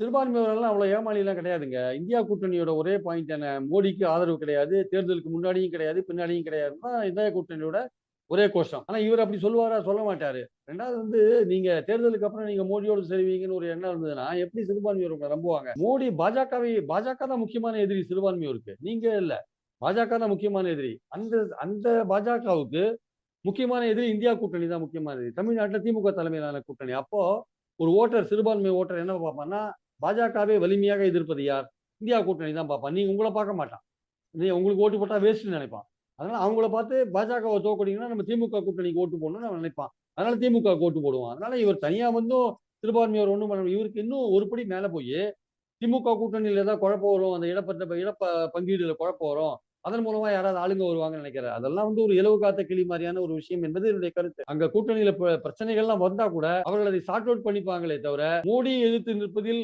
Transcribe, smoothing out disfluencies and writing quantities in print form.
சிறுபான்மையினர்லாம் அவ்வளவு ஏமாளிலாம் கிடையாதுங்க. இந்தியா கூட்டணியோட ஒரே பாயிண்ட் என்ன? மோடிக்கு ஆதரவு கிடையாது. தேர்தலுக்கு முன்னாடியும் கிடையாது, பின்னாடியும் கிடையாதுன்னா இந்தியா கூட்டணியோட ஒரே கோஷம். ஆனா இவர் அப்படி சொல்லுவாரா? சொல்ல மாட்டாரு. 2வது நீங்க தேர்தலுக்கு அப்புறம் நீங்க மோடியோடு சேருவீங்கன்னு ஒரு எண்ணம் இருந்ததுன்னா, எப்படி சிறுபான்மையோர் உங்கள நம்புவாங்க? பாஜக தான் முக்கியமான எதிரி சிறுபான்மையோருக்கு. நீங்க இல்ல. பாஜக தான் முக்கியமான எதிரி. அந்த அந்த பாஜகவுக்கு முக்கியமான எதிரி இந்தியா கூட்டணி தான் முக்கியமான எதிரி. தமிழ்நாட்டுல திமுக தலைமையிலான கூட்டணி. அப்போ ஒரு சிறுபான்மை ஓட்டர் என்ன பார்ப்பான்னா, பாஜகவை வலிமையாக எதிர்ப்பது யார்? இந்தியா கூட்டணி தான் பார்ப்பான். நீங்க உங்கள பார்க்க மாட்டான். உங்களுக்கு ஓட்டு போட்டா வேஸ்ட்ன்னு நினைப்பான். அதனால அவங்கள பார்த்து பாஜகவ தோற்கடிக்கணும்னா நம்ம திமுக கூட்டணிக்கு ஓட்டு போடணும்னு அவன் நினைப்பான். அதனால திமுகவுக்கு ஓட்டு போடுவான். அதனால இவர் தனியா வந்தும் சிறுபான்மையோர் ஒண்ணும் பண்ண இவருக்கு இன்னும் ஒரு படி மேல போயி திமுக கூட்டணியில ஏதாவது குழப்பம் வரும். அந்த இடப்ப பங்கீடுல குழப்பம் வரும். அதன் மூலமா யாராவது ஆளுங்க வருவாங்கன்னு நினைக்கிறார். அதெல்லாம் ஒரு இலவு காத்த கிளி மாரியான ஒரு விஷயம் என்பது என்னுடைய கருத்து. அங்க கூட்டணியில பிரச்சனைகள்லாம் வந்தா கூட அவர்கள் அதை சார்ட் அவுட் பண்ணிப்பாங்களே தவிர, மோடியை எதிர்த்து நிற்பதில்